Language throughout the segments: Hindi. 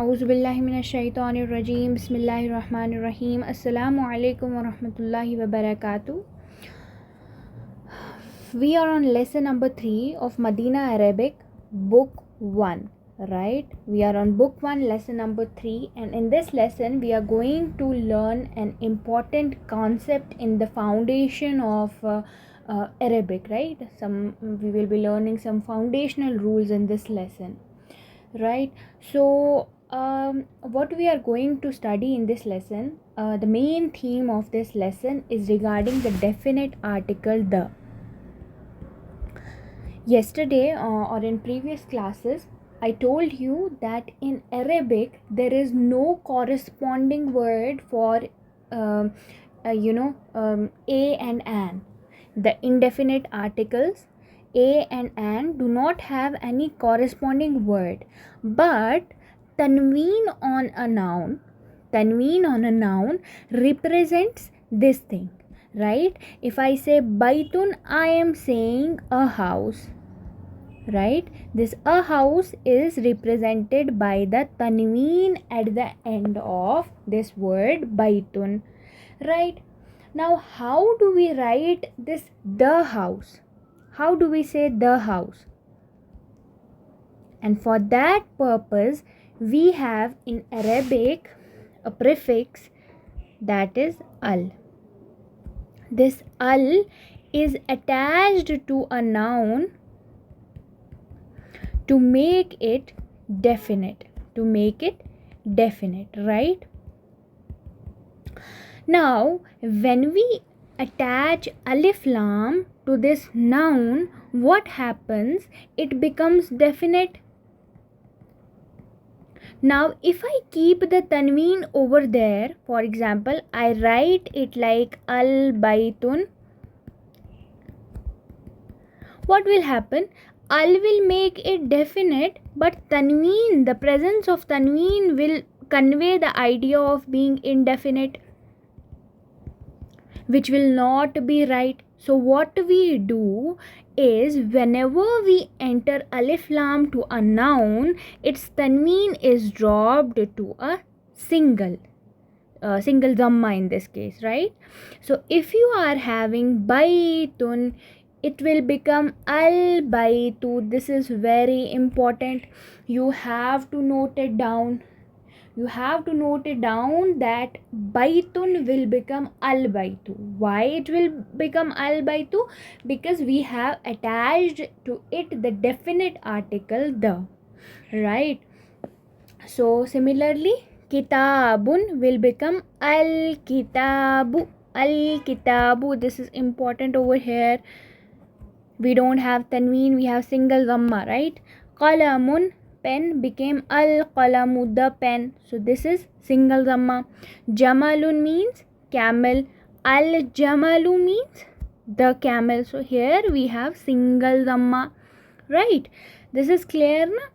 औज़ुबिल्लाहिमिनश्शैतानिर्रजीम बिस्मिल्लाहिर्रहमानिर्रहीम अस्सलामु अलैकुम वरहमतुल्लाहि वबरकातुहू. We are on lesson number 3 of Madina Arabic, book 1, right? We are on book 1, lesson number 3, and in this lesson we are going to learn an important concept in the foundation of Arabic, right? We will be learning some foundational rules in this lesson, right? So what we are going to study in this lesson, the main theme of this lesson is regarding the definite article the. Yesterday or in previous classes, I told you that in Arabic there is no corresponding word for a and an. The indefinite articles a and an do not have any corresponding word, but tanween on a noun represents this thing, right? If I say baitun, I am saying a house, right? This a house is represented by the tanween at the end of this word baitun, right? Now how do we write this the house? How do we say the house? And for that purpose we have in Arabic a prefix that is al. This al is attached to a noun to make it definite, right? Now when we attach alif lam to this noun, what happens? It becomes definite. Now if I keep the tanween over there, for example, I write it like al baitun, what will happen? Al will make it definite, but tanween, the presence of tanween will convey the idea of being indefinite, which will not be right. So what we do is, whenever we enter alif lam to a noun, its tanween is dropped to a single dhamma in this case, right? So if you are having baitun, it will become al baitu. This is very important. You have to note it down. That baitun will become al baitu. Why it will become al baitu? Because we have attached to it the definite article the, right? So similarly, kitabun will become al kitabu. This is important over here. We don't have tanween, we have single dhamma, right? Qalamun, pen, became al qalamu, the pen. So this is single dhamma. Jamalun means camel. Al jamalu means the camel. So here we have single dhamma, right? This is clear, na?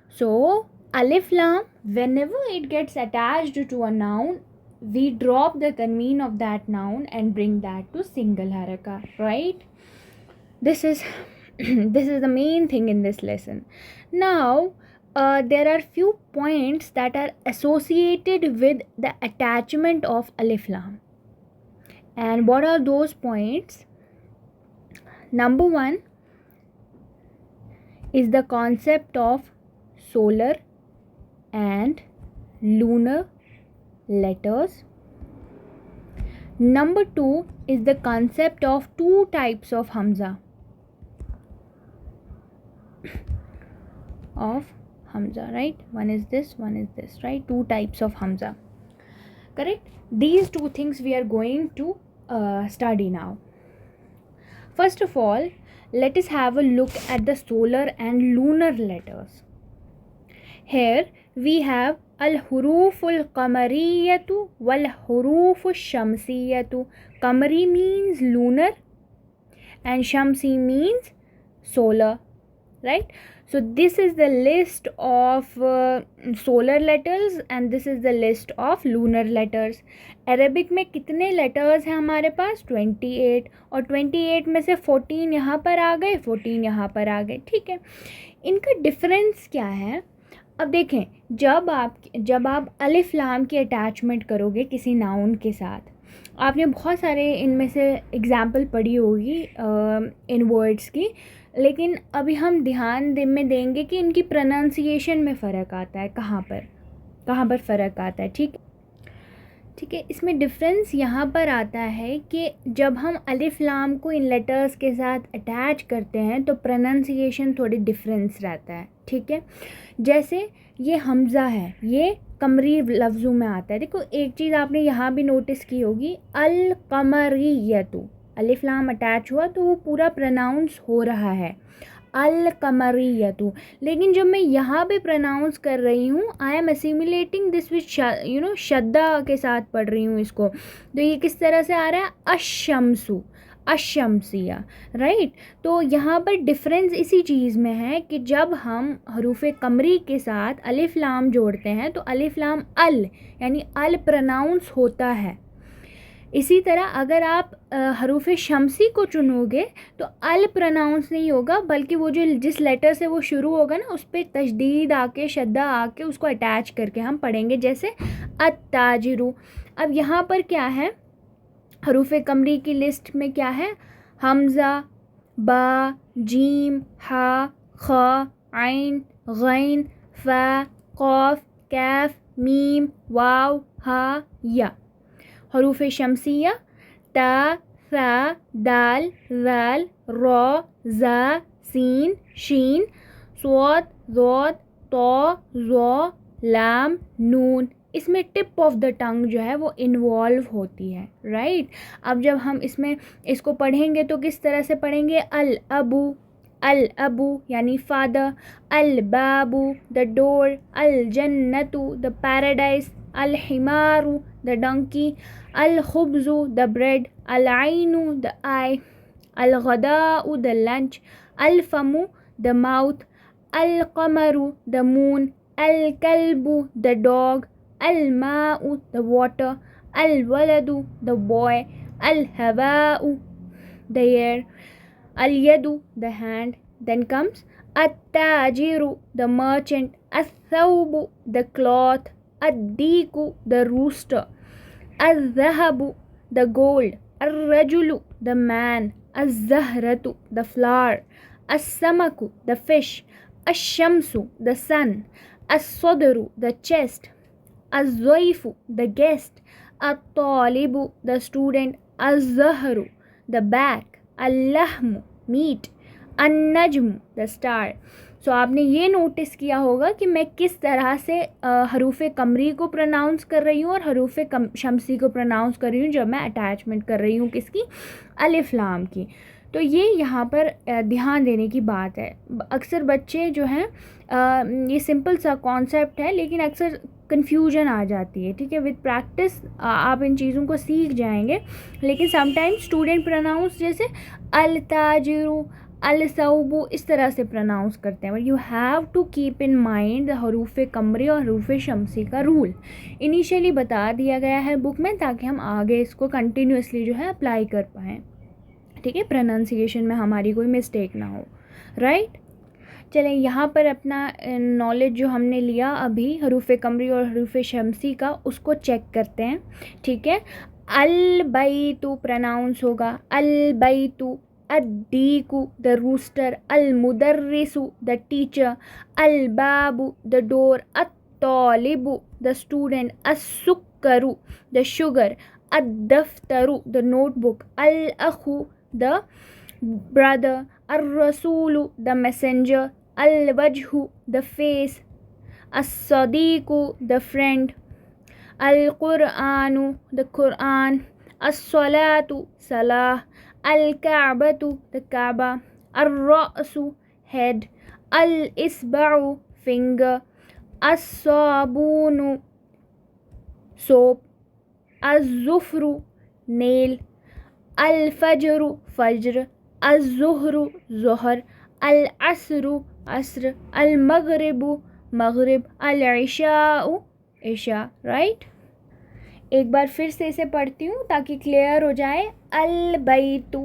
So alif lam, whenever it gets attached to a noun, we drop the tanween of that noun and bring that to single haraka, right? This is the main thing in this lesson. Now there are few points that are associated with the attachment of alif lam. And what are those points? Number 1 is the concept of solar and lunar letters. Number 2 is the concept of two types of hamza. Right? One is this, right? Two types of hamza, correct? These two things we are going to study now. First of all, let us have a look at the solar and lunar letters. Here we have al-huruful qamariyatu wal huruful shamsiyatu. Qamari means lunar and shamsi means solar, right? So this is the list of solar letters and this is the list of lunar letters. Arabic में कितने letters हैं हमारे पास? 28, और 28 में से 14 यहाँ पर आ गए, 14 यहाँ पर आ गए, ठीक है? इनका डिफरेंस क्या है? अब देखें, जब आप अलिफ लाम की अटैचमेंट करोगे किसी नाउन के साथ, आपने बहुत सारे इनमें से एग्जाम्पल पढ़ी होगी इन वर्ड्स की, लेकिन अभी हम ध्यान में देंगे कि इनकी प्रोनाउंसिएशन में फ़र्क आता है, कहाँ पर फ़र्क आता है। ठीक है, इसमें डिफरेंस यहाँ पर आता है कि जब हम अलिफ लाम को इन लेटर्स के साथ अटैच करते हैं तो प्रोनाउंसिएशन थोड़ी डिफरेंस रहता है। ठीक है, जैसे ये हमज़ा है, ये कमरी लफ्ज़ों में आता है। देखो एक चीज़ आपने यहाँ भी नोटिस की होगी, अल कमरियतु, अलिफ लाम अटैच हुआ तो वो पूरा प्रोनाउंस हो रहा है अल कमरियतु, लेकिन जब मैं यहाँ पे प्रोनाउंस कर रही हूँ, आई एम असिमिलेटिंग दिस विच शद्दा के साथ पढ़ रही हूँ इसको, तो ये किस तरह से आ रहा है, अशम्सु, अशम्सिया, राइट। तो यहाँ पर डिफरेंस इसी चीज़ में है कि जब हम हरूफ कमरी के साथ अलिफ लाम जोड़ते हैं तो अलिफ लाम अल यानी अल प्रोनाउंस होता है। इसी तरह अगर आप हरूफ शम्सी को चुनोगे तो अल प्रोनाउंस नहीं होगा, बल्कि वो जो जिस लेटर से वो शुरू होगा ना उस पर तशदीद आके, शद्दा आके उसको अटैच करके हम पढ़ेंगे, जैसे अत्ताजिरु। अब यहाँ पर क्या है, हरूफ कमरी की लिस्ट में क्या है, हमज़ा, बा, जीम, हा, ख, आइन, गैन, फा, क़ाफ, कैफ, मीम, वाव, हा, या। हरूफ शम्सिया ता, सा, दाल, ज़ाल, रॉ, ज़ा, सीन, शीन, स्वाद, ज़ौद, तौ, ज़ौ, लाम, नून। इसमें टिप ऑफ द टंग जो है वो इन्वॉल्व होती है, राइट। अब जब हम इसको पढ़ेंगे तो किस तरह से पढ़ेंगे, अल अबू यानी फादर, अल बाबू द डोर, अल जन्नतु द पैराडाइज, अल हिमारू द डंकी, अल खुब्ज़ु द ब्रेड, अल आइनु द आई, अल गदाउ द लंच, अल फमु द माउथ, अल कमरू द मून, अल कल्बु द डॉग, अल माउ द वाटर, अल वलदु द बॉय, अल हवाउ the air, al yadu the hand. Then comes at-tajiru the merchant, ath-thawbu the cloth, ad-diku the rooster, al-dhahabu the gold, al-rajulu the man, az-zahratu the flower, as-samaku the fish, ash-shamsu the sun, as-sadru the chest, az-zaifu the guest, at-talibu the student, az-zahru the back, al-lahmu meat, an-najmu the star. सो आपने ये नोटिस किया होगा कि मैं किस तरह से हरूफ कमरी को प्रोनाउंस कर रही हूँ और हरूफ शम्सी को प्रोनाउंस कर रही हूँ जब मैं अटैचमेंट कर रही हूँ किसकी, अलिफ लाम की। तो ये यहाँ पर ध्यान देने की बात है। अक्सर बच्चे जो हैं ये सिंपल सा कॉन्सेप्ट है लेकिन अक्सर कन्फ्यूजन आ जाती है। ठीक है, विद प्रैक्टिस आप इन चीज़ों को सीख जाएंगे, लेकिन समटाइम्स स्टूडेंट प्रोनाउंस जैसे अल ताजिरु, अल सऊबु इस तरह से प्रोनाउंस करते हैं। But you have to keep in mind हरूफ कमरी और हरूफ शम्सी का रूल इनिशियली बता दिया गया है बुक में, ताकि हम आगे इसको कंटिन्यूसली जो है अप्लाई कर पाएँ। ठीक है, प्रोनाउंसिएशन में हमारी कोई मिस्टेक ना हो, राइट। चलें, यहाँ पर अपना नॉलेज जो हमने लिया अभी हरूफ कमरी और हरूफ शम्सी का उसको चेक करते हैं। ठीक है, अल बैतु प्रोनाउंस होगा अल बैतु, अद्दीकु द रूस्टर, अल मुदर्रिसु द टीचर, अल बाबु द डोर, अत्तालिबु द स्टूडेंट, अस्सुक्करु द शुगर, अद्दफ्तरु द नोटबुक, अल अखु the brother, ar-rasulu the messenger, al-wajhu the face, as-sadiqu the friend, al-Qur'anu the Quran, as-salatu salah, al-Ka'batu the Kaaba, ar-ra'su head, al-isba'u finger, as-sabunu soap, az-zufru nail, अल-फजरु फज्र, अज़-ज़ुहरु ज़ुहर, अल-अस्रु अस्र, अल-मग़रिबु मग़रिब, अल-इशाउ Isa, right. एक बार फिर से इसे पढ़ती हूँ ताकि क्लियर हो जाए। अल-बैतु,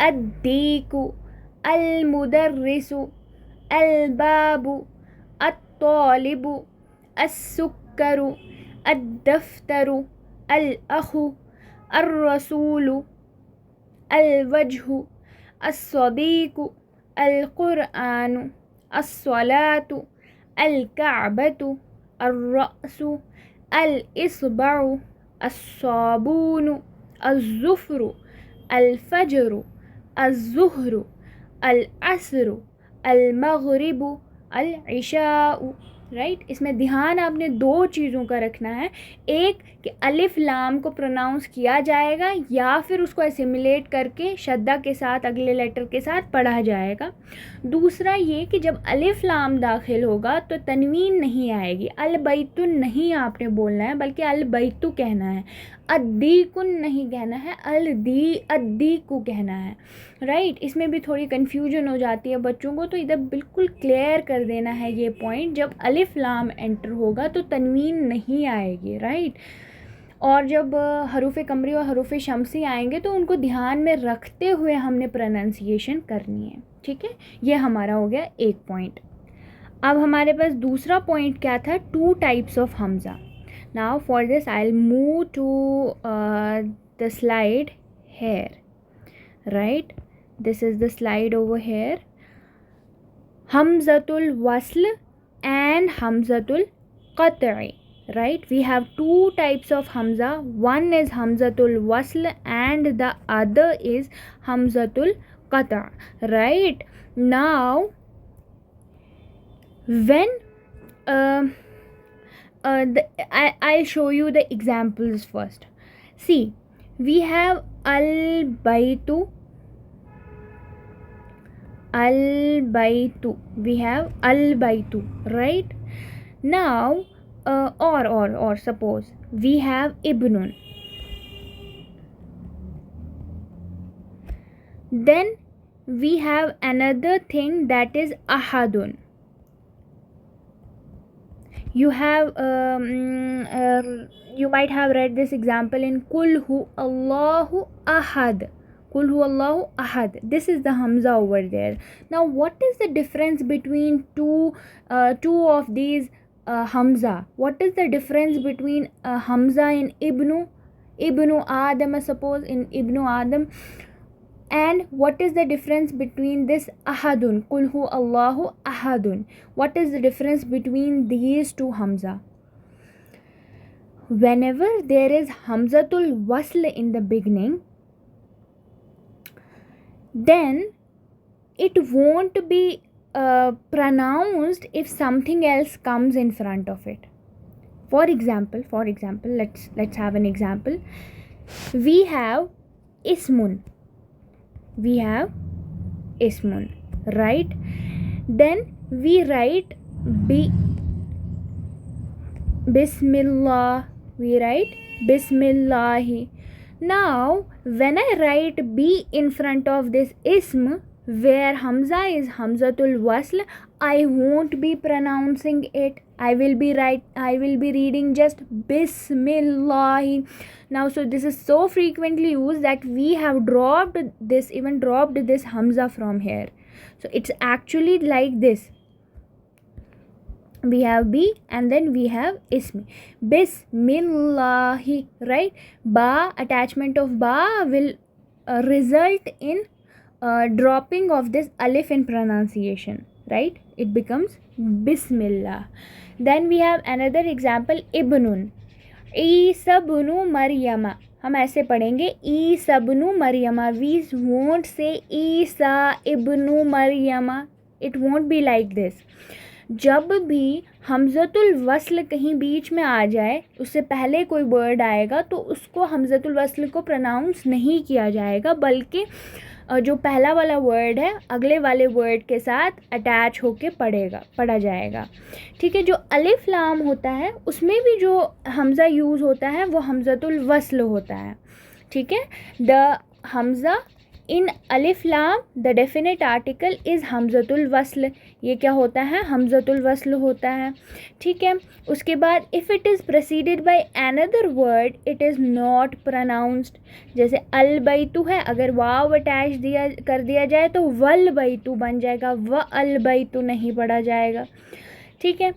अद्दीकु, अल-मुदर्रिसु, अल-बाबु, अत-तालिबु, अस्सुक्करु, अद्दफ्तरु, अल अखु, अर्रसूलु, अलवजहु, अस्सदीकु, अलकुरआनु, अस्सलातु, अलकअबतु, अर्रअसु, अल-इस्बअु, अस्साबूनु, अज़्ज़ुफ़्रु, अलफ़ज्रु, अज़्ज़ुह्रु, अल-अस्रु, अल-मग़रिबु, अल-इशाउ। राइट, इसमें ध्यान आपने दो चीज़ों का रखना है, एक कि अलिफ लाम को प्रोनाउंस किया जाएगा या फिर उसको एसिमिलेट करके शद्दा के साथ अगले लेटर के साथ पढ़ा जाएगा। दूसरा ये कि जब अलिफ लाम दाखिल होगा तो तनवीन नहीं आएगी, अल बैतुन नहीं आपने बोलना है बल्कि अल बैतु कहना है, अद्दीकुन नहीं कहना है, अद्दीकु कहना है। राइट, इसमें भी थोड़ी कन्फ्यूजन हो जाती है बच्चों को, तो इधर बिल्कुल क्लियर कर देना है ये पॉइंट, जब अलिफ लाम एंटर होगा तो तनवीन नहीं आएगी। राइट, और जब हरूफ कमरी और हरूफ शमसी आएंगे तो उनको ध्यान में रखते हुए हमने प्रोनाउंसिएशन करनी है। ठीक है, ये हमारा हो गया एक पॉइंट। अब हमारे पास दूसरा पॉइंट क्या था, टू टाइप्स ऑफ हमज़ा। Now for this I will move to the slide here. Right, this is the slide over here. Hamzatul wasl and hamzatul qat'i. Right, we have two types of hamza. One is hamzatul wasl and the other is hamzatul qat'i. Right, now when I'll show you the examples first. See, we have al-baytu, al-baytu, we have al-baytu. Right, now or suppose we have ibnun, then we have another thing that is ahadun. You have you might have read this example in Qul hu Allahu ahad. Qul hu Allahu ahad. This is the hamza over there. Now what is the difference between two of these hamza? What is the difference between hamza in ibnu Adam, suppose in ibnu Adam, and what is the difference between this ahadun, Qul hu Allahu ahadun? What is the difference between these two hamza? Whenever there is hamzatul wasl in the beginning, then it won't be pronounced if something else comes in front of it. For example, let's have an example. We have ismun. Right, then we write bismillah, we write bismillahi. Now when I write b in front of this ism where hamza is hamzatul wasl, I won't be pronouncing it. I will be reading just bismillah. Now so this is so frequently used that we have dropped this hamza from here. So it's actually like this. We have b and then we have ism, bismillahi. Right, ba, attachment of ba will result in dropping of this alif in pronunciation. Right, it becomes bismillah. Then we have another example, ibnun, ईसा बुनु मरियमा. हम ऐसे पढ़ेंगे ईसा बुनु मरियमा. We won't say ईसा इब्नु मरियमा. It won't be like this. जब भी हमज़तुल वस्ल कहीं बीच में आ जाए, उससे पहले कोई वर्ड आएगा तो उसको हमज़तुल वस्ल को प्रोनाउंस नहीं किया जाएगा, बल्कि जो पहला वाला वर्ड है अगले वाले वर्ड के साथ अटैच होके पढ़ा जाएगा. ठीक है, जो अलिफ लाम होता है उसमें भी जो हमज़ा यूज़ होता है वो हमज़तुल वस्ल होता है. ठीक है, द हमज़ा इन अलिफ लाम द डेफिनेट आर्टिकल इज़ हमज़तुल वस्ल. ये क्या होता है, हमज़तुल वस्ल होता है. ठीक है, उसके बाद if it is preceded by another word it is not pronounced. जैसे अल बैतु है, अगर वाव अटैच कर दिया जाए तो वल बैतु बन जाएगा, व अल बैतु नहीं पढ़ा जाएगा. ठीक है,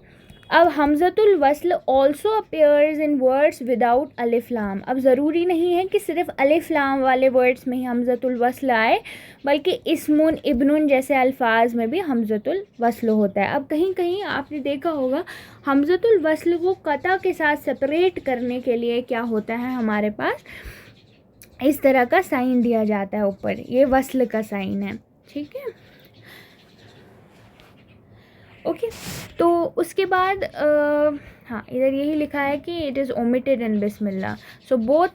अब हमज़तुल वस्ल also appears in words without अलिफ लाम। अब ज़रूरी नहीं है कि सिर्फ अलिफ लाम वाले वर्ड्स में ही हमज़तुल वस्ल आए, बल्कि इस्मुन इब्नुन जैसे अल्फाज में भी हमज़तुल वस्ल होता है। अब कहीं कहीं आपने देखा होगा हमज़तुल वस्ल को कता के साथ सेपरेट करने के लिए क्या होता है, हमारे पास इस तरह का साइन दिया जाता है ऊपर, ये वस्ल का साइन है, ठीक है। ओके तो उसके बाद हाँ इधर यही लिखा है कि it is omitted in Bismillah. So both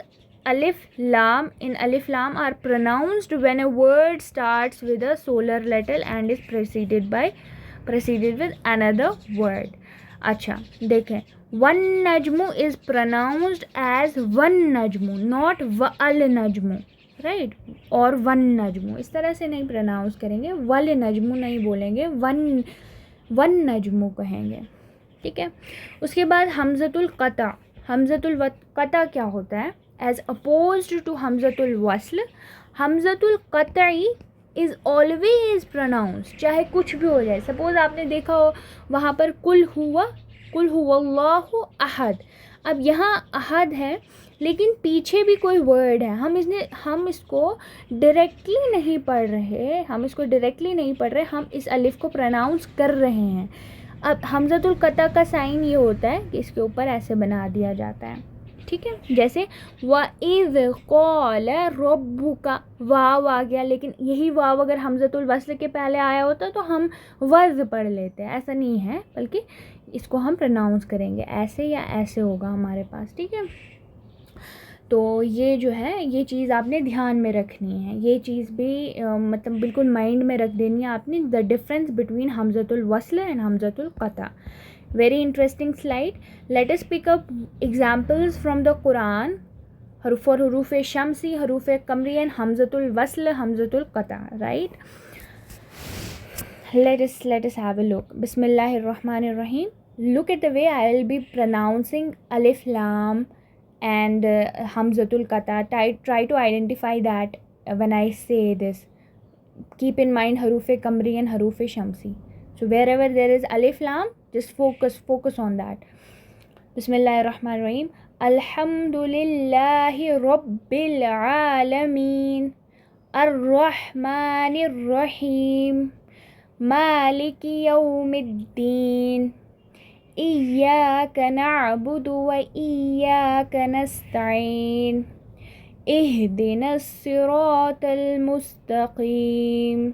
alif lam in alif lam are pronounced when a word starts with a solar letter and is preceded with another word। अच्छा देखें, वन नजमू इज़ प्रोनाउंस्ड एज वन नजमू, नॉट वल नजमू, राइट, और वन नजमू इस तरह से नहीं प्रोनाउंस करेंगे, वल नजमू नहीं बोलेंगे, वन नजमू कहेंगे, ठीक है। उसके बाद हमज़तुल क़ता, हमज़तुल क़ता क्या होता है, एज अपोज्ड टू हमज़तुल वस्ल, हमज़तुल क़तई इज़ ऑलवेज प्रोनाउंस, चाहे कुछ भी हो जाए। सपोज़ आपने देखा हो वहाँ पर कुल हुवल्लाहु अहद, अब यहाँ अहद है लेकिन पीछे भी कोई वर्ड है, हम इसको डायरेक्टली नहीं पढ़ रहे, हम इस अलिफ को प्रोनाउंस कर रहे हैं। अब हमज़तुल क़ता का साइन ये होता है कि इसके ऊपर ऐसे बना दिया जाता है, ठीक है। जैसे वइज़ क़ाल रब्बुका, वाव आ गया, लेकिन यही वाव अगर हमज़तुल वस्ल के पहले आया होता तो हम वज़ पढ़ लेते हैं, ऐसा नहीं है, बल्कि इसको हम प्रोनाउंस करेंगे ऐसे या ऐसे होगा हमारे पास, ठीक है। तो ये जो है ये चीज़ आपने ध्यान में रखनी है, ये चीज़ भी मतलब बिल्कुल माइंड में रख देनी है आपने, द डिफरेंस बिटवीन हमज़तुल वस्ल एंड हमज़तुल क़ता। Very interesting slide. Let us pick up examples from the Quran for huruf shamsi, huruf qamri and hamzatul wasl, hamzatul qata, right? Let us have a look. Bismillahir Rahmanir Rahim. Look at the way I will be pronouncing alif lam and hamzatul qata. Try to identify that when I say this. Keep in mind huruf qamri and huruf shamsi. So wherever there is alif lam, just focus on that. Bismillahirrahmanirrahim. Alhamdulillahi Rabbil Alameen. Ar-Rahmanir Rahim. Maliki Yawmiddin. Iyyaka na'budu wa iyyaka nasta'in. Ihdinas siratal mustaqim.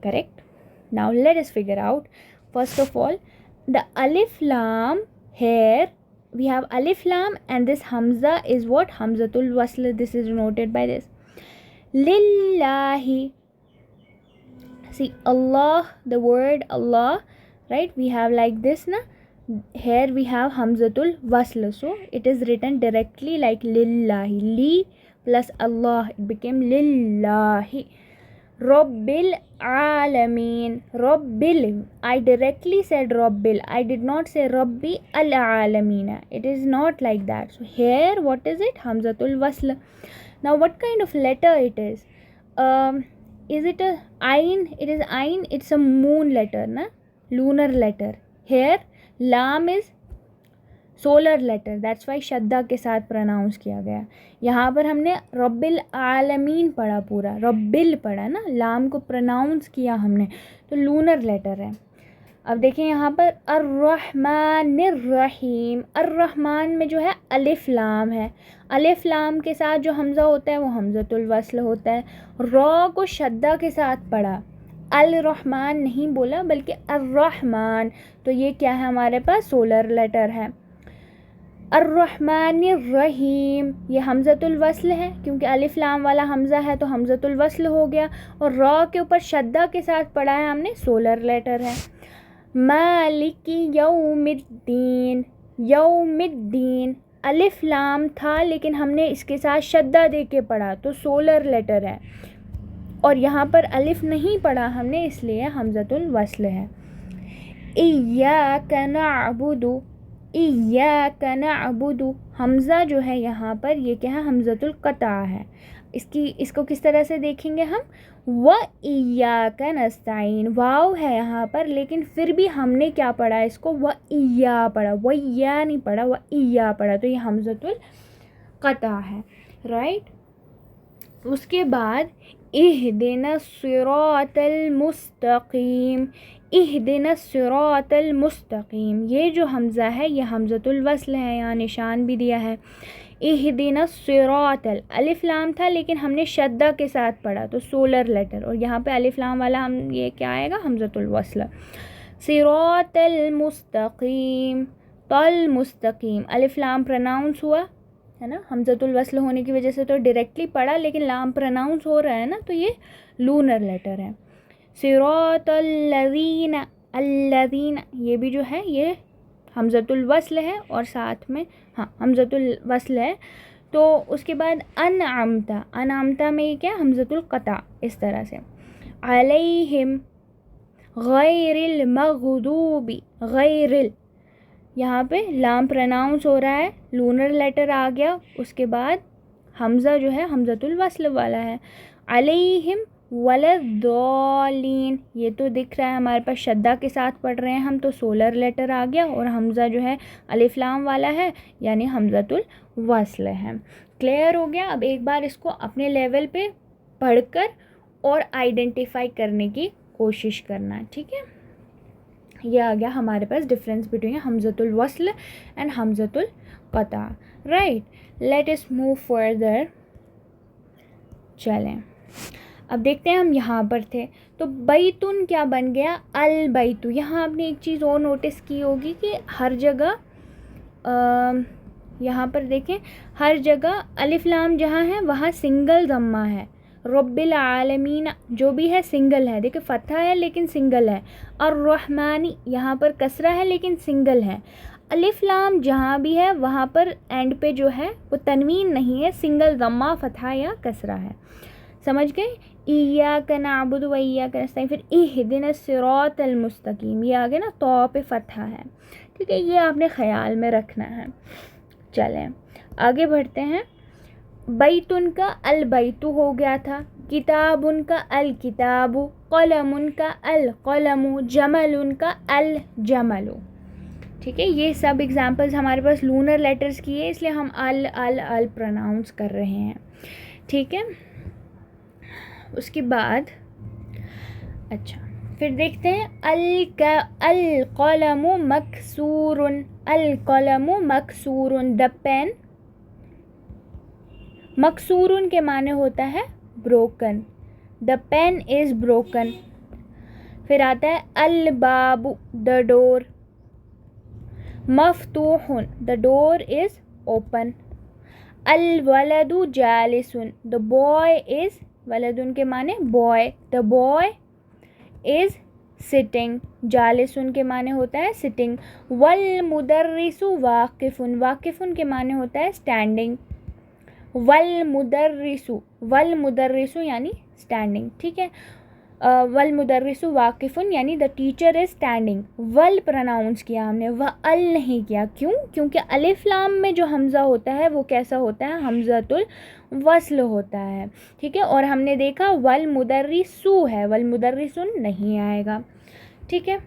Correct? Now let us figure out. First of all, the alif lam, here we have alif lam and this hamza is what? Hamzatul wasl. This is denoted by this. Lillahi. See Allah, the word Allah, right, we have like this na, here we have hamzatul wasl, so it is written directly like lillahi, li plus Allah, it became lillahi. Rabbil alameen, Rabbil, I directly said Rabbil, I did not say Rabbi al alameen, it is not like that. So here what is it? Hamzatul wasl. Now what kind of letter it is? Is it a ayn? It is ayn. It's a moon letter, na, lunar letter. Here lam is solar letter. That's why शद्दा के साथ प्रोनाउंस किया गया। यहाँ पर हमने रब्बिल आलमीन पढ़ा, पूरा रब्बिल पढ़ा ना, लाम को प्रोनाउंस किया हमने, तो लूनर लेटर है। अब देखें यहाँ पर अर्रहमानिर रहीम, अर्रहमान में जो है अलिफ लाम है, अलिफ लाम के साथ जो हमज़ा होता है वो हमज़तुल वस्ल होता है। रॉ को शद्दा के साथ पढ़ा, अल रहमान नहीं बोला बल्कि अर्रहमान, तो ये क्या है हमारे पास? सोलर लेटर है। अर्रहमानिर रहीम, ये हमज़तुल वस्ल है क्योंकि अलिफ लाम वाला हमज़ा है तो हमज़तुल वस्ल हो गया, और रॉ के ऊपर शद्दा के साथ पढ़ा है हमने, सोलर लेटर है। मालिकी यौमिद्दीन, यौमिद्दीन अलिफ लाम था लेकिन हमने इसके साथ शद्दा दे के पढ़ा तो सोलर लेटर है, और यहाँ पर अलिफ नहीं पढ़ा हमने इसलिए हमज़तुल वस्ल है। इय्याका नअबुदु, इय्याक नअबुदु, हमज़ा जो है यहाँ पर ये क्या है, हमज़तुल क़ता है। इसको किस तरह से देखेंगे हम, व इय्याक नस्तईन, वाव है यहाँ पर लेकिन फिर भी हमने क्या पढ़ा, इसको व इय्या पढ़ा, व इय्या नहीं पढ़ा, व इय्या पढ़ा, तो ये हमज़तुल क़ता है, राइट। उसके बाद इहदिना सिरातल मुस्तकीम, इहदिना सिरातल मुस्तकीम, ये जो हमज़ा है ये हमज़तुल वस्ल है, यहाँ निशान भी दिया है। इहदिना सिरातल, अलिफ लाम था लेकिन हमने शद्दा के साथ पढ़ा तो सोलर लेटर, और यहाँ पे अलिफ लाम वाला हम ये क्या आएगा, हमज़तुल वस्ल। सिरातल मुस्तकीम, तल मुस्तकीम, अलिफ लाम प्रोनाउंस हुआ है ना, हमज़तुल वस्ल होने की वजह से तो डायरेक्टली पढ़ा लेकिन लाम प्रोनाउंस हो रहा है ना, तो ये लूनर लेटर है। सिरातल लज़ीना, अल्लज़ीना, ये भी जो है ये हमज़तुल वस्ल है और साथ में हाँ हमज़तुल वस्ल है। तो उसके बाद अनअमता, अनअमता में ये क्या, हमज़तुल क़ता, इस तरह से। अलैहिम गैरिल मग़दूबी, गैरिल, यहाँ पे लाम प्रोनाउंस हो रहा है, लूनर लेटर आ गया, उसके बाद हमज़ा जो है हमज़तुल वस्ल वाला है। अलैहिम वलद्दालीन, ये तो दिख रहा है हमारे पास शद्दा के साथ पढ़ रहे हैं हम, तो सोलर लेटर आ गया और हमज़ा जो है अलिफ लाम वाला है यानी हमज़तुल वस्ल है। क्लियर हो गया। अब एक बार इसको अपने लेवल पे पढ़कर और आइडेंटिफाई करने की कोशिश करना, ठीक है। ये आ गया हमारे पास डिफरेंस बिटवीन हमज़तुल वस्ल एंड हमज़तुल क़ता, right. Let us move further. चलें अब देखते हैं, हम यहाँ पर थे तो बैतुन क्या बन गया, अल बैतु। यहाँ आपने एक चीज़ और नोटिस की होगी कि हर जगह यहाँ पर देखें, हर जगह अलिफ लाम जहाँ है वहाँ सिंगल ज़म्मा है। रब्बिल आलमीन जो भी है सिंगल है, देखिए फ़तहा है लेकिन सिंगल है। और रहमानी यहाँ पर कसरा है लेकिन सिंगल है। अलिफ लाम जहाँ भी है वहाँ पर एंड पे जो है वो तनवीन नहीं है, सिंगल ज़म्मा फ़तहा या कसरा है। समझ गए। इय्याक नअबुदु व इय्याक नस्तईन, फिर इहदिना सिरातल मुस्तकीम, ये आगे ना तो पे फ़तहा है, ठीक है, ये आपने ख़याल में रखना है। चलें आगे बढ़ते हैं। बैतुन का अल बैतु हो गया था, किताबुन का अल किताबु, क़लमुन का अल क़लमु, जमलुन का अल जमलु, ठीक है। ये सब एग्जांपल्स हमारे पास लूनर लेटर्स की है इसलिए हम अल अल अल प्रोनाउंस कर रहे हैं, ठीक है। उसके बाद अच्छा फिर देखते हैं अल क़लमु मकसूरुन, अल क़लमु मकसूरुन, द पेन, मकसूरुन के माने होता है broken, the pen is broken. फिर आता है अल बाबु, द डोर, मफ्तूहुन, द डोर इज़ ओपन। अल वलदु जालिसुन, द बॉय इज़, वलदुन के माने boy, the boy is sitting, जालिसुन के माने होता है सिटिंग। वल मुदर्रिसु वाकिफ़ुन, वाकिफ़ुन के माने होता है स्टैंडिंग। वल मुदर्रिसु यानी स्टैंडिंग, ठीक है। वल मुदर्रिसु वाकिफ़ुन यानी द टीचर इज़ स्टैंडिंग। वल प्रोनाउंस किया हमने, वह अल नहीं किया, क्यों, क्योंकि अलिफ लाम में जो हमज़ा होता है वो कैसा होता है, हमज़तुल वस्ल होता है, ठीक है। और हमने देखा वल मुदर्रिसु है, वल मुदर्रिसुन नहीं आएगा, ठीक है।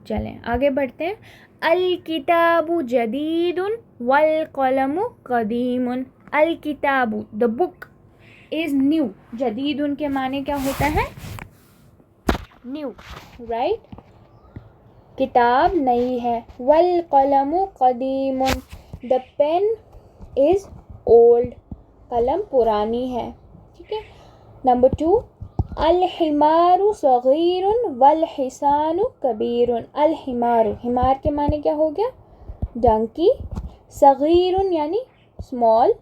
चलें आगे बढ़ते हैं। अल किताबु जदीदुन वल क़लमु क़दीमुन, अल किताबु द बुक इज़ न्यू, जदीदुन के माने क्या होता है, न्यू, राइट, किताब नई है। वल क़लमु क़दीमुन, द पेन इज़ ओल्ड, कलम पुरानी है, ठीक है। नंबर 2, अल हिमारु सगीरुन वल हिसानु कबीरुन, अल हिमारु, हिमार के माने क्या हो गया, डंकी, सगीरुन यानी स्मॉल,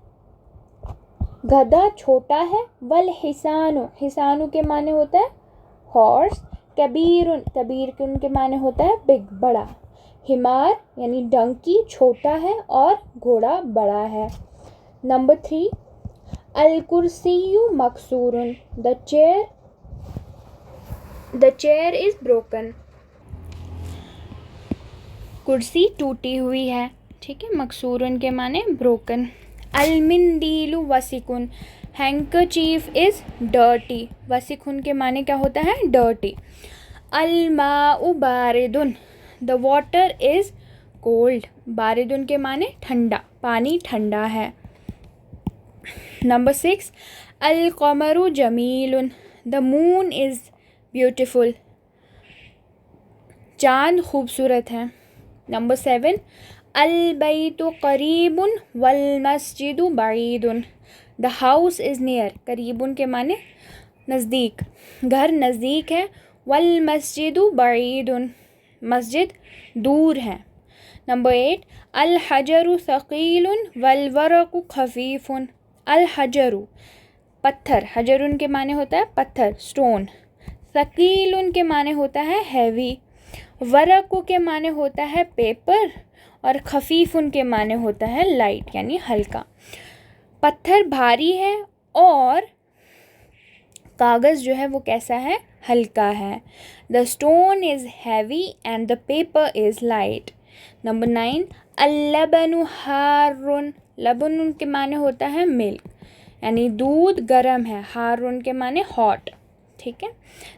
गधा छोटा है। वल हिसानु, हिसानु के माने होता है हॉर्स। कबीरुन, कबीर के उनके माने होता है बिग, बड़ा। हिमार यानी डंकी छोटा है और घोड़ा बड़ा है। नंबर 3, अल कुर्सियु मकसूरुन, द चेयर इज़ ब्रोकन, कुर्सी टूटी हुई है। ठीक है, मकसूरुन के माने ब्रोकन। अलमिंदीलु वसिकुन, हैंकरचीफ इज़ डर्टी, वसिकुन के माने क्या होता है, डर्टी। अलमाउ बारिदुन, द वाटर इज़ कोल्ड, बारिदुन के माने ठंडा, पानी ठंडा है। नंबर 6, अल कमरु जमीलुन, द मून इज़ ब्यूटिफुल, चांद खूबसूरत है। नंबर 7, अल बैतु करीबुन वल मस्जिदु बईदुन, द हाउस इज़ नियर, करीबुन के माने नज़दीक, घर नज़दीक है। वल मस्जिदु बईदुन, मस्जिद दूर है। नंबर 8, अल हजरु सकीलुन वल वरकु खफीफुन, अल हजरु पत्थर, हजरुन के माने होता है पत्थर, स्टोन। सकीलुन के माने होता है हैवी, वरकु के माने होता है पेपर, और खफीफुन के माने होता है लाइट यानी हल्का। पत्थर भारी है और कागज़ जो है वो कैसा है, हल्का है। The stone is heavy and the paper is light. Number 9, अल्लबनु हारुन, लबन के माने होता है मिल्क, यानी दूध गर्म है, हारुन के माने हॉट, ठीक है।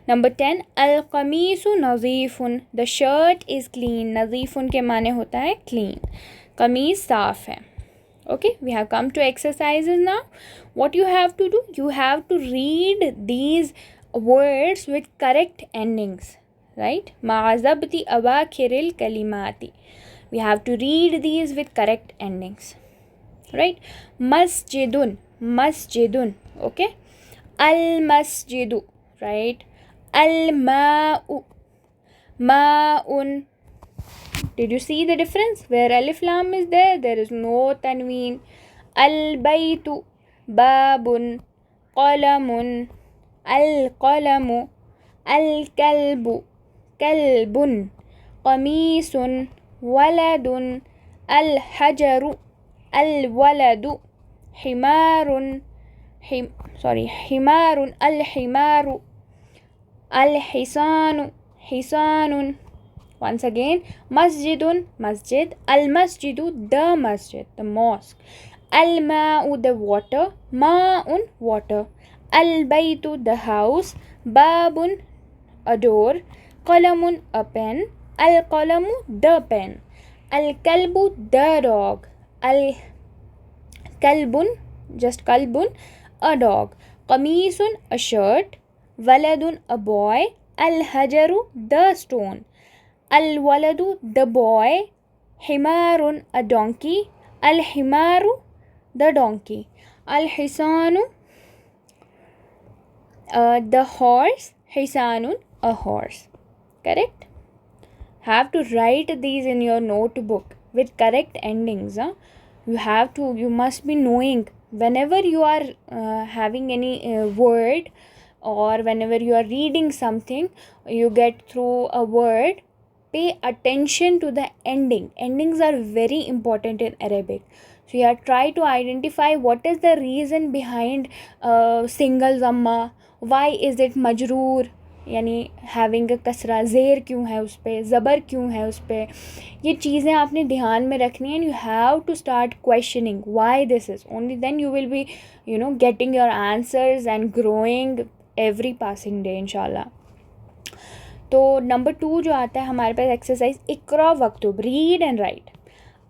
नंबर 10, अल कमीसु नज़ीफ़ुन, द शर्ट इज़ क्लीन, नज़ीफ़ुन के माने होता है क्लीन, कमीज़ साफ़ है। Okay, we have come to exercises now. What you have to do, you have to read these words with correct endings, right? Ma'azabti awakhiril kalimati, we have to read these with correct endings, right? Masjidun, masjidun, okay. Al masjidu, right? Al ma'u, ma'un. Did you see the difference? Where alif lam is there is no tanween. Al baytu, babun, qalamun, al qalamu, al kalbu, kalbun, qamisun, waladun, al hajaru, al waladu, himarun, himarun, al himaru, al hisanu, hisanun. Once again, masjidun, masjid, al masjidu, the masjid, the mosque, al ma'u, the water, ma'un, water, al baytu, the house, babun, a door, qalamun, a pen, al qalamu, the pen, al kalbu, the dog, al kalbun, just kalbun, a dog, qamisun, a shirt, waladun, a boy, al hajaru, the stone, al-waladu, the boy, himarun, a donkey, al-himaru, the donkey, al-hisanu, the horse, hisanun, a horse. Correct? Have to write these in your notebook with correct endings. You must be knowing whenever you are having any word, or whenever you are reading something, you get through a word, pay attention to the ending. Endings are very important in Arabic. So you have try to identify what is the reason behind single zamma, why is it majroor, यानी हैविंग कसरा, ज़ेर क्यों है उस पर, ज़बर क्यों है उस पर, ये चीज़ें आपने ध्यान में रखनी है। And you have to start questioning why this is, only then you will be getting your answers and growing every passing day इंशाल्लाह। तो नंबर 2 जो आता है हमारे पास एक्सरसाइज, इक़रा वक्तुब, रीड एंड राइट।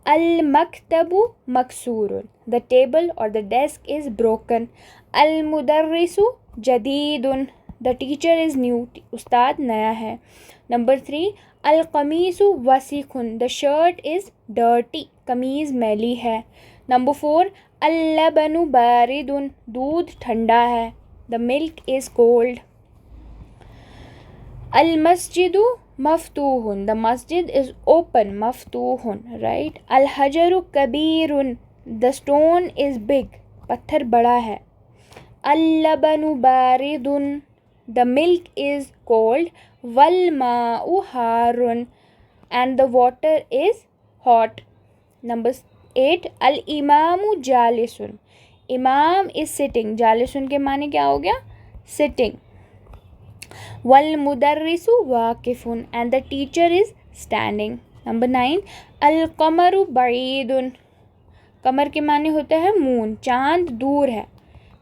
अल मकतबु मकसूरुन, द टेबल और द डेस्क इज़ ब्रोकन। अल मुदर्रिसु जदीदुन, द टीचर इज़ न्यू, उस्ताद नया है। नंबर 3, अल कमीसु वसीखुन, द शर्ट इज़ डर्टी, कमीज़ मैली है। नंबर 4, अल लबनु बारिदुन, दूध ठंडा है, द मिल्क इज़ कोल्ड। अल मस्जिदु मफ्तूहुन, द मस्जिद इज़ ओपन, मफ्तूहुन, राइट। अल हजरु कबीरुन, द स्टोन इज़ बिग, पत्थर बड़ा है। अल लबनु बारिदुन, द मिल्क इज़ कोल्ड। वल माउ हारुन, and the water is hot. Number 8, अल इमामु जालिसुन, इमाम इज़ सिटिंग, जालिसुन के माने क्या हो गया, सिटिंग। वल मुदर्रिसु वाकिफुन, and the teacher is standing. Number 9, अल कमरु बईदुन, कमर के माने होता है मून, चांद दूर है,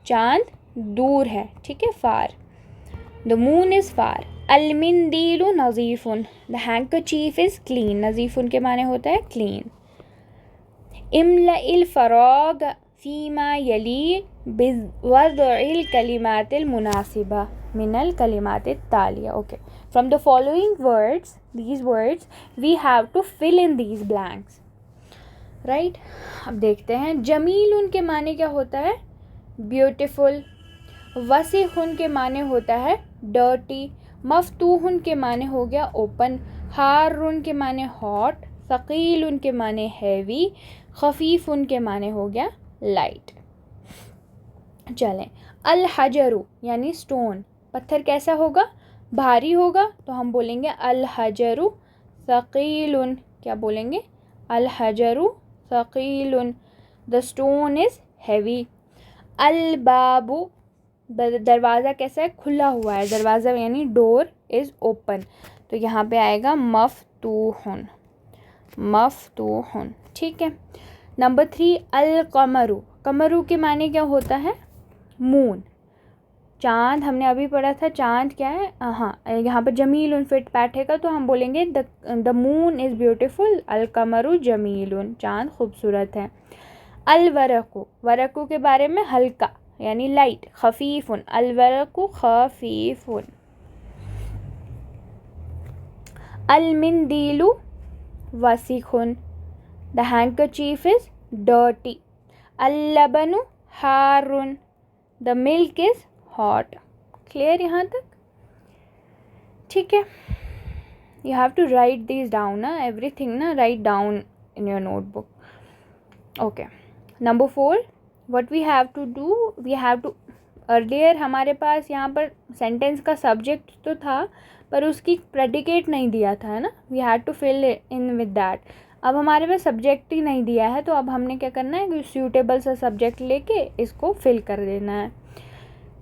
चांद दूर है, ठीक है, far, the moon is far. अल मिंदीलु नज़ीफ़ुन, द हैंकरचीफ इज़ क्लीन, नज़ीफ़ुन के माने होता है क्लीन। इमलइल फ़राग फ़ीमा यली बिवज़इल कलिमातिल मुनासिबा मिनल कलिमातित तालिया। Okay, from the following words, these words we have to fill in these blanks, right. अब देखते हैं, जमील के माने क्या होता है, ब्यूटीफुल, वसीहुन के माने होता है डर्टी, मफ्तूहुन के माने हो गया ओपन, हारुन के माने हॉट, सकील के माने हैवी, खफीफ के माने हो गया लाइट। चलें, अल हजरु यानी स्टोन, पत्थर कैसा होगा, भारी होगा, तो हम बोलेंगे अल हजरु सकीलुन, क्या बोलेंगे, अल हजरु सकीलुन, द स्टोन इज़ हैवी। अल बाबू, दरवाज़ा कैसा है, खुला हुआ है, दरवाज़ा यानी डोर इज़ ओपन, तो यहाँ पे आएगा मफ्तूहुन, मफ्तूहुन, ठीक है। नंबर 3, अल कमरु, कमरु के माने क्या होता है, मून, चांद, हमने अभी पढ़ा था चांद क्या है, हाँ, यहाँ पर जमील फिट बैठेगा तो हम बोलेंगे द मून इज़ ब्यूटीफुल, अल कमरु जमील, चांद खूबसूरत है। अल वरकु, वरकु के बारे में हल्का यानी लाइट, खफीफुन, अल वरकु खफीफुन। अल मिंदीलु वसीखुन, द हैंकरचीफ इज़ डर्टी। अल लबनु हारुन, the milk is hot. Clear यहाँ तक, ठीक है। You have to write this down ना, एवरीथिंग ना right down in your notebook. Okay, number 4, what we have to do, we have to, earlier हमारे पास यहाँ पर सेंटेंस का सब्जेक्ट तो था पर उसकी प्रेडिकेट नहीं दिया था, है ना, we had to fill in with that. अब हमारे पास सब्जेक्ट ही नहीं दिया है, तो अब हमने क्या करना है कि सूटेबल सा सब्जेक्ट लेके इसको फिल कर देना है।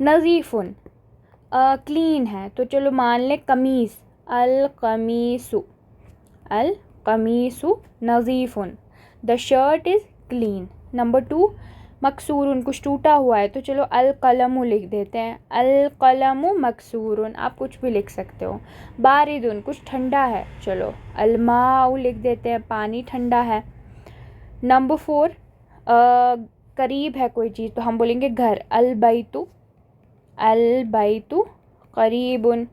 नज़ीफ़ुन, क्लीन है, तो चलो मान लें कमीज़, अल कमीसु, अल कमीसु नज़ीफ़ुन, the shirt is clean. Number 2, मकसूरुन, कुछ टूटा हुआ है, तो चलो अल कलमु लिख देते हैं, अल कलमु मकसूरुन, आप कुछ भी लिख सकते हो। बारिदुन, कुछ ठंडा है, चलो अल माउ लिख देते हैं, पानी ठंडा है। नंबर 4, करीब है कोई चीज़, तो हम बोलेंगे घर, अल बैतु, अल बैतु करीबुन।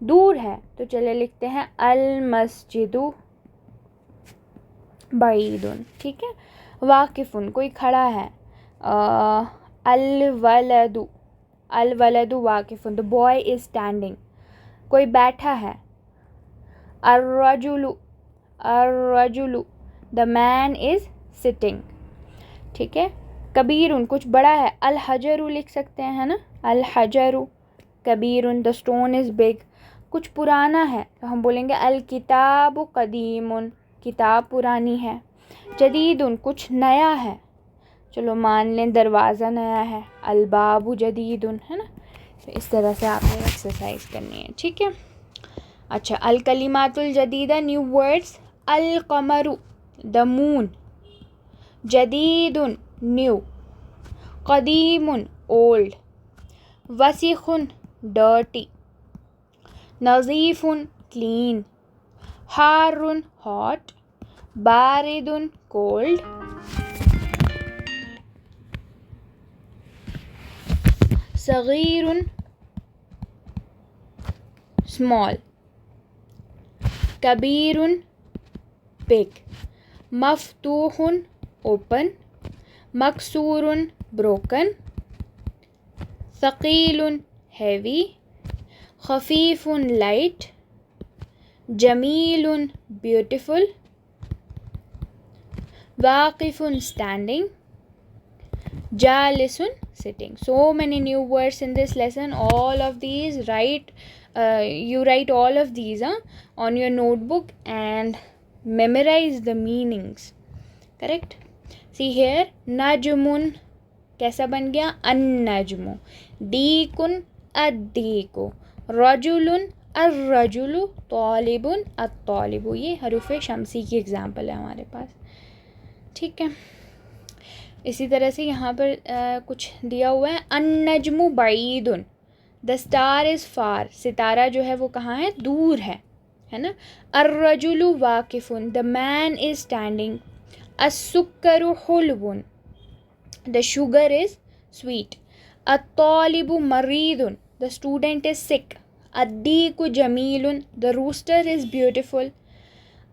दूर है, तो चले लिखते हैं अल मस्जिदु बैदुन, ठीक है। वाकिफ़ुन, कोई खड़ा है, अल वलदु, अल वलदु वाकिफ़ुन, द बॉय इज़ स्टैंडिंग। कोई बैठा है, अर्रजुलु, अर्रजुलु, द मैन इज़ सिटिंग, ठीक है। कबीरुन, कुछ बड़ा है, अल हजरु लिख सकते हैं, है ना, अल हजरु कबीरुन, द स्टोन इज़ बिग। कुछ पुराना है, तो हम बोलेंगे अल किताबु कदीमुन, किताब पुरानी है। जदीदुन, कुछ नया है, चलो मान लें दरवाज़ा नया है, अल बाबु जदीदुन, है ना। तो इस तरह से आपने एक्सरसाइज करनी है, ठीक है। अच्छा, अल कलिमातुल जदीदा, न्यू वर्ड्स, अल कमरु द मून, जदीदुन न्यू, कदीमुन ओल्ड, वसीखुन डर्टी, नज़ीफ़ुन क्लीन, हारुन हॉट, बारिदुन कोल्ड, सगीरुन स्मॉल, कबीरुन बिग, मफ्तूहुन ओपन, मकसूरुन ब्रोकन, सकीलुन हैवी, खफीफुन लाइट, जमीलुन ब्यूटीफुल, वाकिफुन standing, jalisun sitting. So many new words in this lesson. All of these you write all of these on your notebook and memorize the meanings. Correct. See here, najmun कैसा बन गया, अन-नजमु, दीकुन अद्दीकु, रजुलुन अर्रजुलु तालिबुन अत्तालिबु, ये हरूफ शमसी की एग्जाम्पल है हमारे पास, ठीक है। इसी तरह से यहाँ पर कुछ दिया हुआ है, अन्नजमु बईदुन, द स्टार इज़ फार, सितारा जो है वो कहाँ है, दूर है ना। अर्रजुलु वाकिफुन, द मैन इज़ स्टैंडिंग। अस्सुक्करु हुलवुन, द शुगर इज़ स्वीट। अत्तालिबु मरीदुन, द स्टूडेंट इज़ सिक। अद्दीकु जमीलुन, द रूस्टर इज़ ब्यूटिफुल।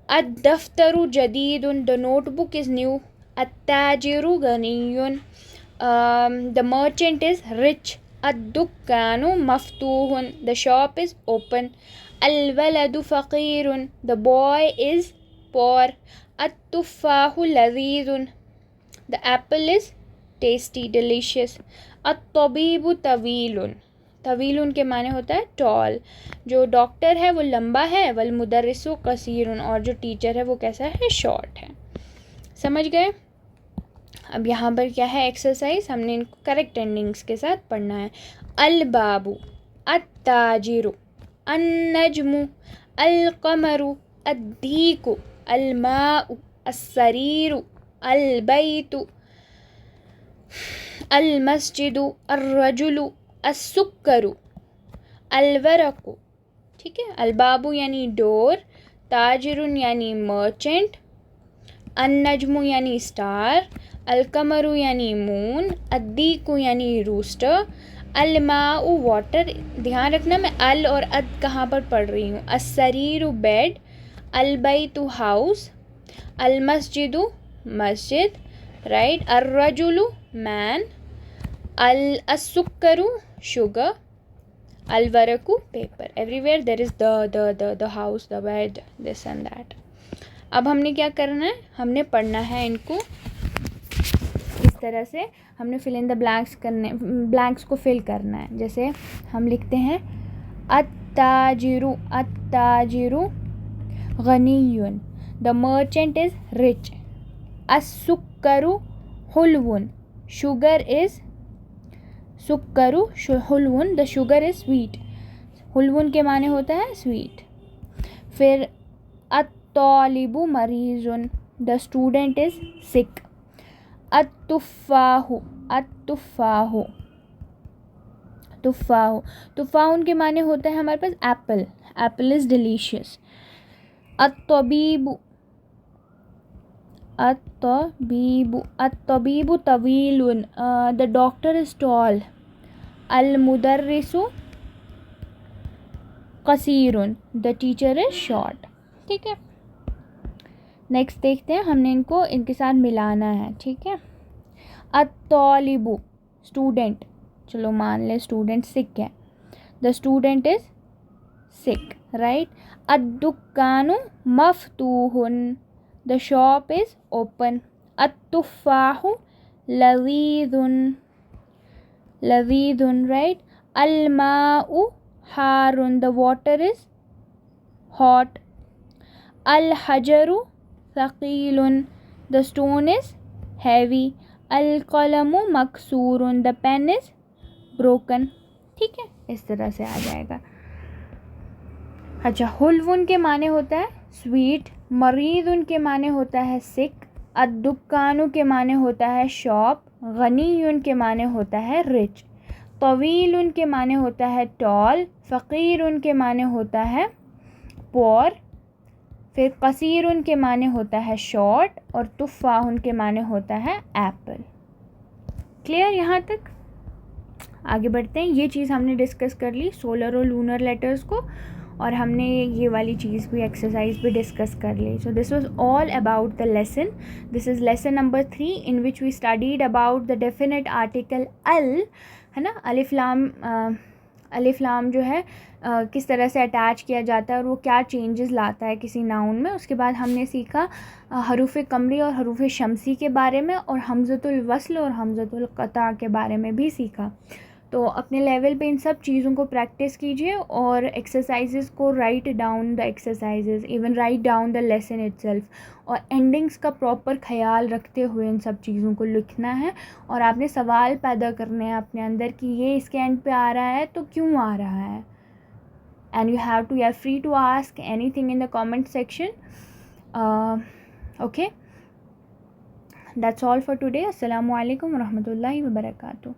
अद्दफ्तरु जदीदुन, द नोटबुक इज़ न्यू। अत्ताजिरु गनियुन, द मर्चेंट इज़ रिच। अद्दुक्कानु मफ्तूहुन, द शॉप इज़ ओपन। अलवलदु फ़कीरुन, द बॉय इज़ पोर। अत्तुफ़ाहु लज़ीज़ुन, the Apple is tasty delicious. अत्तबीबु तवीलुन, तवीलुन के माने होता है टॉल, जो डॉक्टर है वो लंबा है। वल मुदर्रिसु कसीरुन, और जो टीचर है वो कैसा है, शॉर्ट है। समझ गए। अब यहाँ पर क्या है एक्सरसाइज, हमने इनको करेक्ट एंडिंग्स के साथ पढ़ना है। अल बाबू, अत्ताजिरु, अन्नजमु, अल कमरु, अद्दीकु, अल माउ, अस्सरीरु, अल बैतु, अल मस्जिदु, अर्रजुलु, अस्सुक्करु, अलवरकु, ठीक है। अल बाबू यानी डोर, ताजिरुन यानी मर्चेंट, अन्नजमु यानी स्टार, अलकमरु यानी मून, अद्दीकु यानी रूस्टर, अलमाउ वाटर। ध्यान रखना मैं अल और अद कहाँ पर पढ़ रही हूँ। अस्सरीरु बेड, अलबैतु हाउस, अलमस्जिदु मस्जिद, राइट। अर्रजुलु मैन, अस्सुक्करु शुगर, अलवरकु paper. Everywhere there is the house, the bed, this and that. अब हमने क्या करना है, हमने पढ़ना है इनको इस तरह से। हमने फिल इन द ब्लैंक्स करने, ब्लैंक्स को फिल करना है। जैसे हम लिखते हैं अत्ताजिरु, अत्ताजिरु गनियुन, द मर्चेंट इज़ रिच। अस्सुक्करु हुलवुन, शुगर इज़ सुक्करु हुलवुन, द शुगर इज़ स्वीट। हुलवुन के माने होता है स्वीट। फिर अत्तालिबु मरीजुन, द स्टूडेंट इज़ सिक। अत्तुफ़ाहु, अत्तुफ़ाहु, तुफ़ाहु, तुफ़ाहुन के माने होता है हमारे पास एप्पल, एप्पल इज़ डिलीशियस। अत्तबीबु, अत्तबीबु, अत्तबीबु तवीलुन, द डॉक्टर इज़ टॉल। अल मुदर्रिसु कसीरुन, द टीचर इज़ शॉर्ट, ठीक है। नेक्स्ट देखते हैं, हमने इनको इनके साथ मिलाना है, ठीक है। अत्तालिबु स्टूडेंट, चलो मान ले स्टूडेंट सिक है, the student is sick, right. अद्दुक्कानु मफ्तूहुन, द शॉप इज़ ओपन। अत्तुफ़ाहु लज़ीज़ुन, लज़ीज़ुन, राइट। अलमाउ हारुन, द वाटर इज़ हॉट। अल हजरु थकीलुन, द स्टोन इज़ हैवी। अल कलमु मकसूरुन, द पेन इज़ ब्रोकन, ठीक है। इस तरह से आ जाएगा। अच्छा, हुलवुन के माने होता है स्वीट, मरीजुन के माने होता है सिक, अद्दुक्कानु के माने होता है शॉप, गनीयुन के माने होता है रिच, तवीलुन के माने होता है टॉल, फ़कीरुन के माने होता है पोर, फिर कसीरुन के माने होता है शॉर्ट, और तुफ़ाहुन के माने होता है एप्पल। क्लियर यहाँ तक? आगे बढ़ते हैं। ये चीज़ हमने डिस्कस कर ली, सोलर और लूनर लेटर्स को, और हमने ये वाली चीज़ भी, एक्सरसाइज भी डिस्कस कर ली। So this was all about the lesson. This is lesson number 3 in which we studied about the definite article अल, है ना। अलिफ लाम जो है किस तरह से अटैच किया जाता है और वो क्या चेंजेस लाता है किसी नाउन में। उसके बाद हमने सीखा हरूफ कमरी और हरूफ शमसी के बारे में, और हमज़तुल वस्ल और हमज़तुल क़ता के बारे में भी सीखा। तो अपने लेवल पे इन सब चीज़ों को प्रैक्टिस कीजिए, और एक्सरसाइजेज़ को write down the exercises, even write down the lesson itself, और एंडिंग्स का प्रॉपर ख्याल रखते हुए इन सब चीज़ों को लिखना है। और आपने सवाल पैदा करने हैं अपने अंदर कि ये इसके एंड पे आ रहा है तो क्यों आ रहा है, and you are free to ask anything in the comment section. Okay, that's all for today. Assalamu alaikum wa rahmatullahi wa barakatuh.